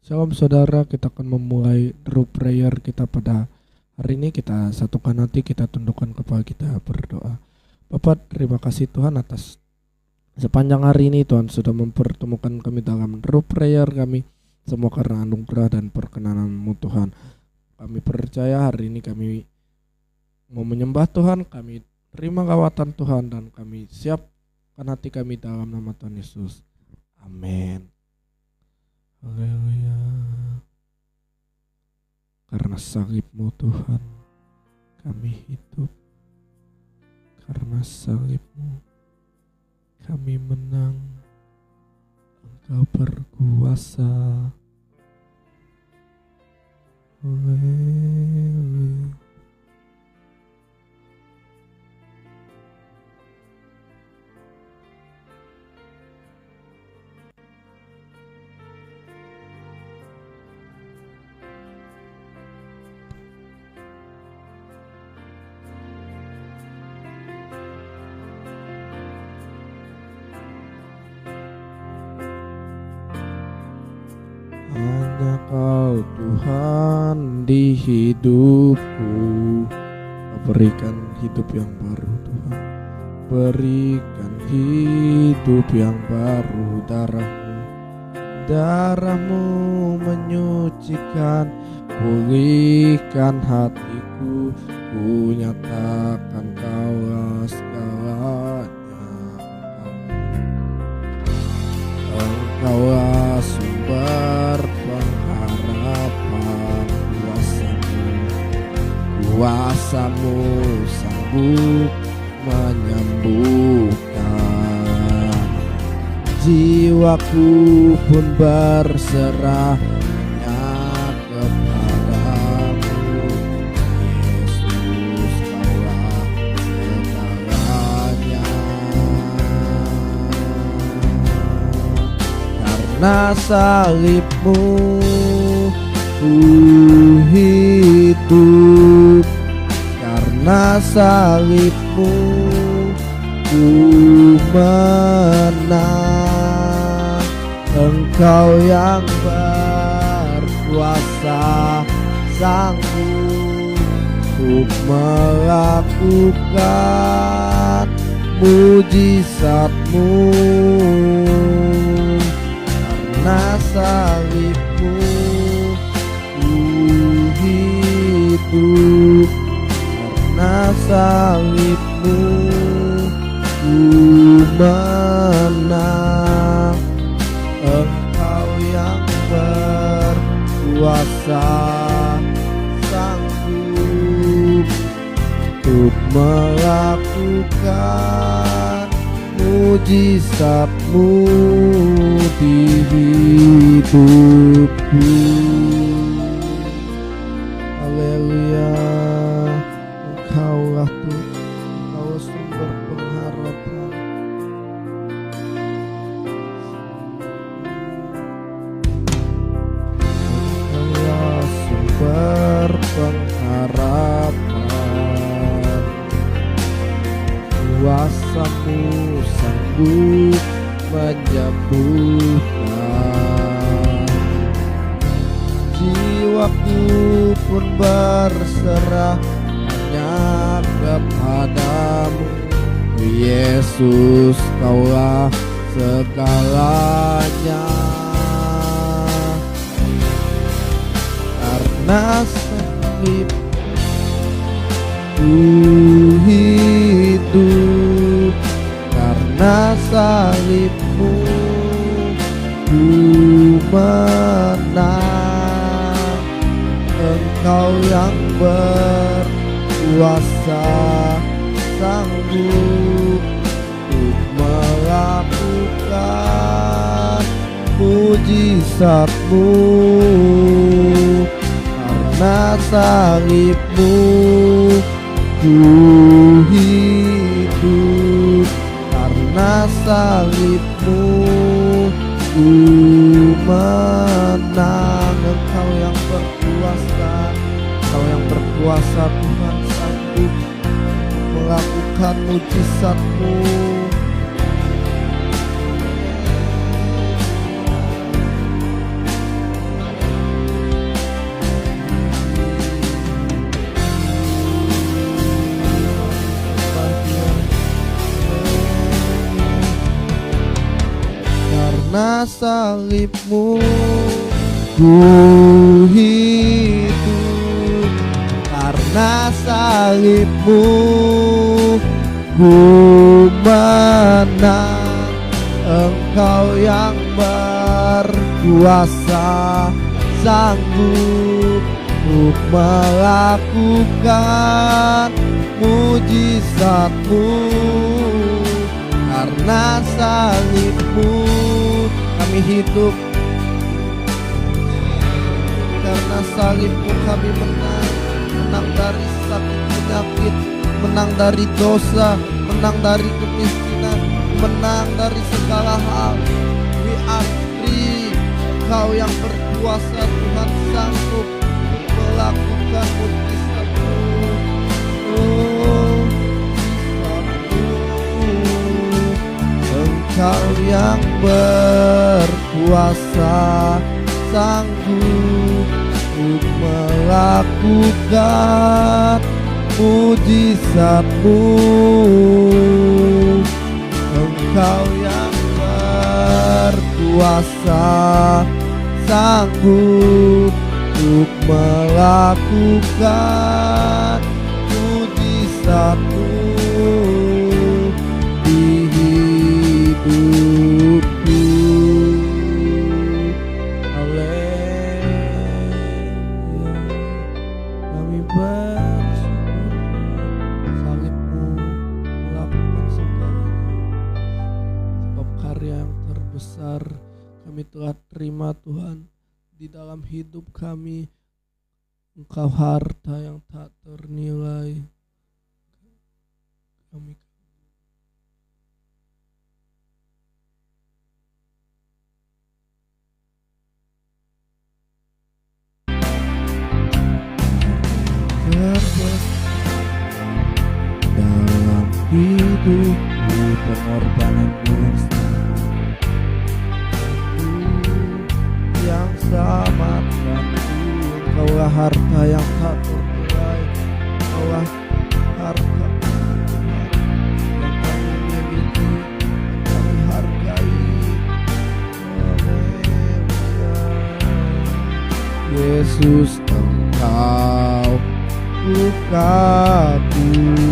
Shalom saudara, kita akan memulai root prayer kita pada hari ini. Kita satukan hati, kita tundukkan kepala, kita berdoa. Bapak, terima kasih Tuhan atas sepanjang hari ini Tuhan sudah mempertemukan kami dalam root prayer kami. Semua karena anugerah dan perkenanan-Mu Tuhan. Kami percaya hari ini kami mau menyembah Tuhan, kami terima lawatan Tuhan, dan kami siapkan hati kami dalam nama Tuhan Yesus. Amin. Haleluya. Karena salib-Mu Tuhan kami hidup, karena salib-Mu kami menang. Engkau berkuasa. Haleluya. Hanya Kau Tuhan di hidupku. Berikan hidup yang baru Tuhan. Berikan hidup yang baru. Darah-Mu menyucikan. Pulihkan hatiku. Ku nyatakan Kaulah segalanya. Engkaulah sumber pengharapan. Kuasa-Mu sanggup menyembuhkan. Jiwaku pun berserah hanya kepadamu. Yesus, Kaulah segalanya. Karena salib-Mu ku hidup, karena salib-Mu ku menang. Engkau yang berkuasa, sanggup untuk melakukan mujizat-Mu. Karena salib-Mu ku hidup, karena salib-Mu ku menang. Engkau yang berkuasa, sanggup untuk melakukan mujizat-Mu di hidupku. Haleluya. Engkaulah Tuhan, Engkau sumber pengharapan. Engkaulah sumber pengharapan. Kuasa-Mu sanggup menyembuhkan. Jiwaku pun berserah hanya kepadamu. Yesus, Kaulah segalanya. Karena salib-Ku hidup, karena salib-Mu ku menang. Engkau yang berkuasa, sanggup untuk melakukan mujizat-Mu. Karena salib-Mu ku hidup, karena salib-Mu ku menang. Engkau yang berkuasa, Engkau yang berkuasa Tuhan, sanggup melakukan mujizat-Mu. salib-Mu ku hidup, karena salib-Mu ku menang. Engkau yang berkuasa, sanggup untuk melakukan mujizat-Mu. Karena salib-Mu kami hidup, karena salib-Mu kami menang. Menang dari sakit penyakit, menang dari dosa, menang dari kemiskinan, menang dari segala hal. We are free. Engkau yang berkuasa, Tuhan, sanggup melakukan mujizat-Mu. Oh, Engkau yang berkuasa, sanggup untuk melakukan mujizat-Mu. Engkau yang berkuasa, sanggup untuk melakukan mujizat-Mu di hidupku. Haleluya, kami bersyukur salib-Mu melakukan segalanya. Sebab karya yang terbesar kami telah terima, Tuhan, di dalam hidup kami. Engkau harta yang tak ternilai. Kami dalam hidupku, pengorbananmu yang selamatkanku. Engkaulah harta yang tak ternilai. Engkaulah harta yang kami miliki, yang kami hargai. Haleluya. Yesus, Engkau ku kagumi.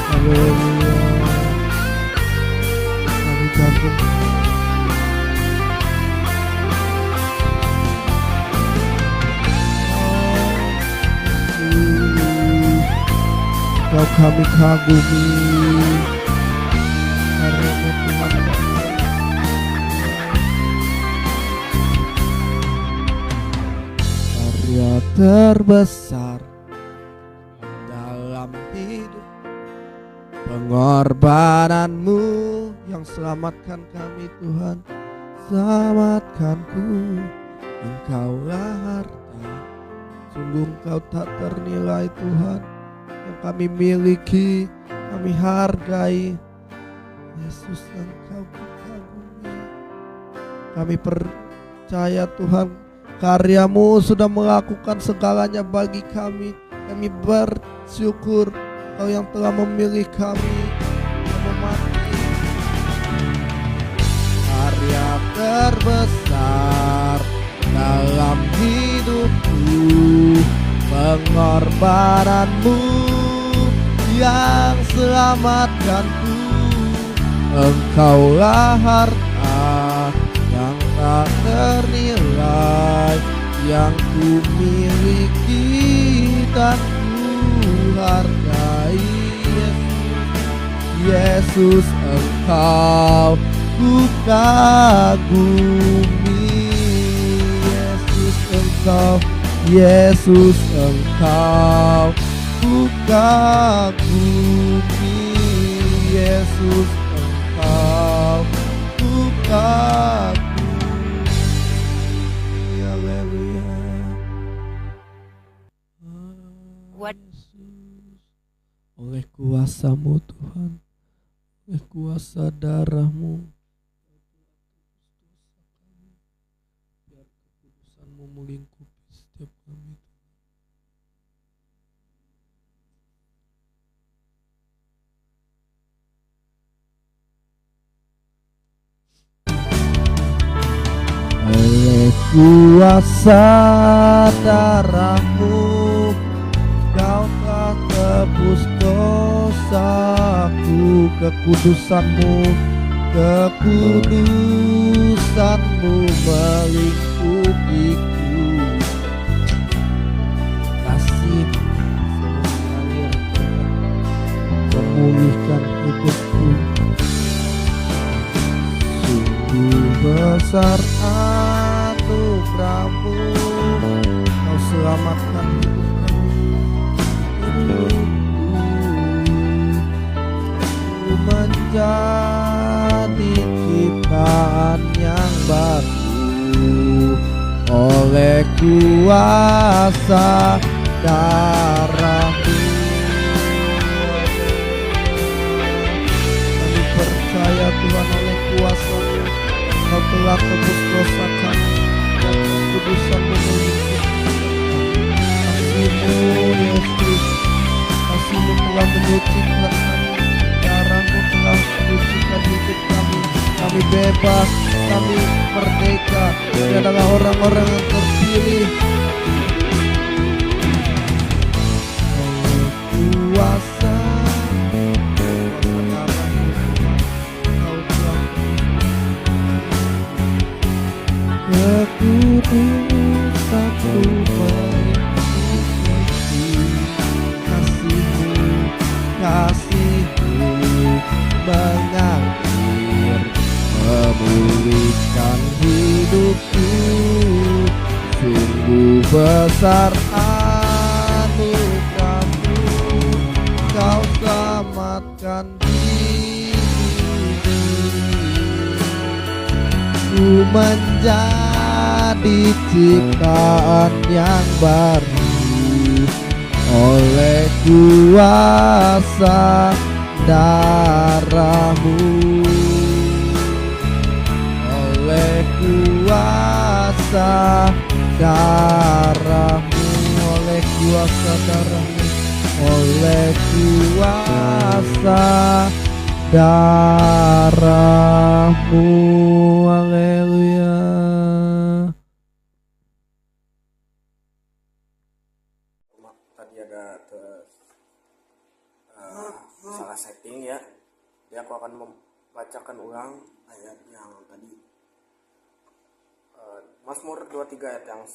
Haleluya. Kami kagum. Kau kami kagumi karena Tuhan karya terbesar dalam hidup, pengorbanan-Mu yang selamatkan kami, Tuhan, selamatkanku. Engkaulah harta, sungguh Engkau tak ternilai, Tuhan, yang kami miliki, kami hargai. Yesus, Engkau kagumi. Kami percaya, Tuhan, karya-Mu sudah melakukan segalanya bagi kami. Kami bersyukur Engkau yang telah memilih kami, yang memati. Karya terbesar dalam hidupku, pengorbanan-Mu yang selamatkanku. Engkaulah harta yang tak ternilai, yang ku miliki dan ku hargai. Yesus, Engkau ku kagumi. Yesus, Engkau, Yesus, Engkau ku kagumi. Yesus, Engkau ku kagumi. Haleluya. Yesus, oleh kuasa-Mu, Tuhan, oleh kuasa darah-Mu, biar kekudusan-Mu melingkupi setiap kami. kuasa darahmu, kau telah tebus dosaku. Kekudusanmu melingkupiku. Kasih mengalir memulihkan hidupku. Sungguh besar anugerahmu, kau selamatkan hidupku. Ku menjadi ciptaan yang baru oleh kuasa darahmu. Kami percaya Tuhan, oleh kuasa-Mu Kau telah tebus dosa kami dan kekudusan-Mu melingkupi. Kasih-Mu Yesus, kasih-Mu telah menyucikan kami, darah-Mu telah menyucikan hidup kami. Kami bebas, kami merdeka, kami adalah orang-orang yang terpilih. Kuasa kekudusan-Mu melingkupi. Kasih-Mu mengalir memulihkan hidupku. Sungguh besar anugerahmu, kau selamatkan diriku. Ku menjadi ciptaan yang baru oleh kuasa darahmu, oleh kuasa darahmu, oleh kuasa darahmu, oleh kuasa darahmu. Haleluya. Tadi ada salah setting ya. Jadi aku akan membacakan ulang ayat yang tadi, Mazmur 23 ayat yang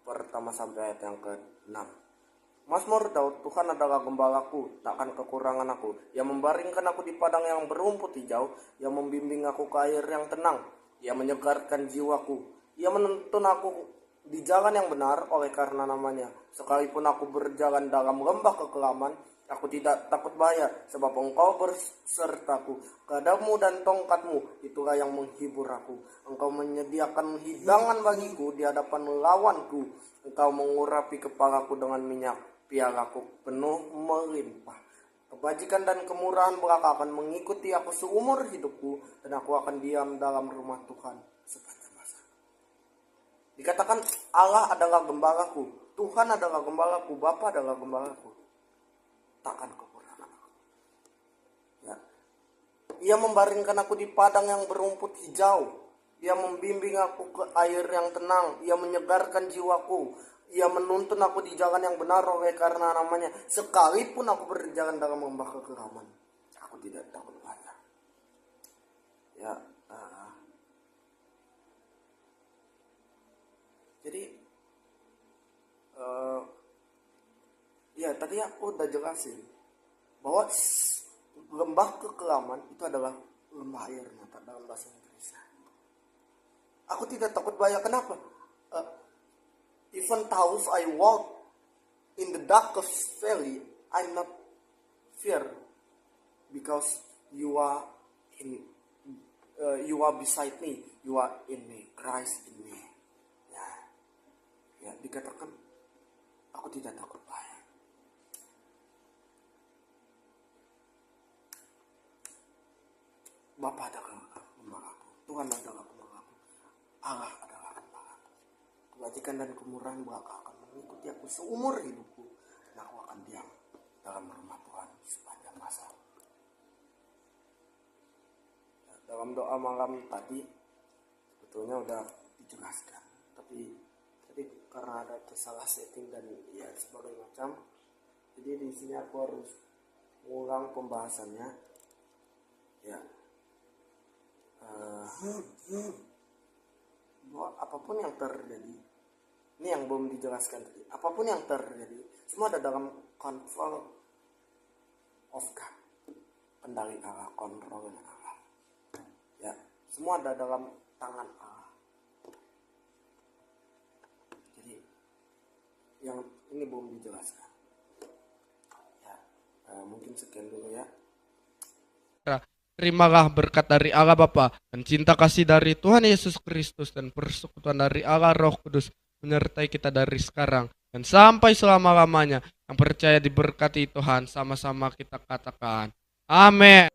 pertama sampai ayat yang ke-6. Mazmur Daud, Tuhan adalah gembalaku, takkan kekurangan aku. Ia membaringkan aku di padang yang berumput hijau, Ia membimbing aku ke air yang tenang, Ia menyegarkan jiwaku. Ia menuntun aku di jalan yang benar oleh karena namanya. Sekalipun aku berjalan dalam lembah kekelaman, aku tidak takut bahaya, sebab Engkau bersertaku. Gadamu dan tongkatmu, itulah yang menghibur aku. Engkau menyediakan hidangan bagiku di hadapan lawanku. Engkau mengurapi kepalaku dengan minyak, pialaku penuh melimpah. Kebajikan dan kemurahan belaka akan mengikuti aku seumur hidupku, dan aku akan diam dalam rumah Tuhan sepanjang masa. Dikatakan Allah adalah gembalaku, Tuhan adalah gembalaku, Bapa adalah gembalaku, takkan kekurangan aku. Ya. Ia membaringkan aku di padang yang berumput hijau, Ia membimbing aku ke air yang tenang, Ia menyegarkan jiwaku. Ia menuntun aku di jalan yang benar oleh karena namanya. Sekalipun aku berjalan dalam lembah kekelaman, aku tidak takut bahaya. Ya, jadi ya tadi aku udah jelasin bahwa lembah kekelaman itu adalah lembah air mata dalam bahasa Inggris. Aku tidak takut bahaya. Kenapa? Even though I walk in the darkest valley, I'm not fear, because you are beside me, you are in me, Christ in me. Ya, dikatakan aku tidak takut bahaya. Bapa adalah gembalaku, Tuhan adalah gembalaku, Allah adalah gembalaku. Kebajikan dan kemurahan belaka akan mengikuti aku seumur hidupku, dan aku akan diam dalam rumah Tuhan sepanjang masa. Dalam doa malam tadi sebetulnya udah dijelaskan tapi tadi karena ada salah setting dan ya sebagainya macam, jadi di sini aku harus mengulang pembahasannya ya. Bahwa apapun yang terjadi, ini yang belum dijelaskan tadi, apapun yang terjadi semua ada dalam control of God, kendali Allah, kontrolnya Allah ya, semua ada dalam tangan Allah. Jadi yang ini belum dijelaskan ya. Mungkin sekian dulu ya. Terimalah berkat dari Allah Bapa dan cinta kasih dari Tuhan Yesus Kristus dan persekutuan dari Allah Roh Kudus menyertai kita dari sekarang dan sampai selama-lamanya. Yang percaya diberkati Tuhan, sama-sama kita katakan amin.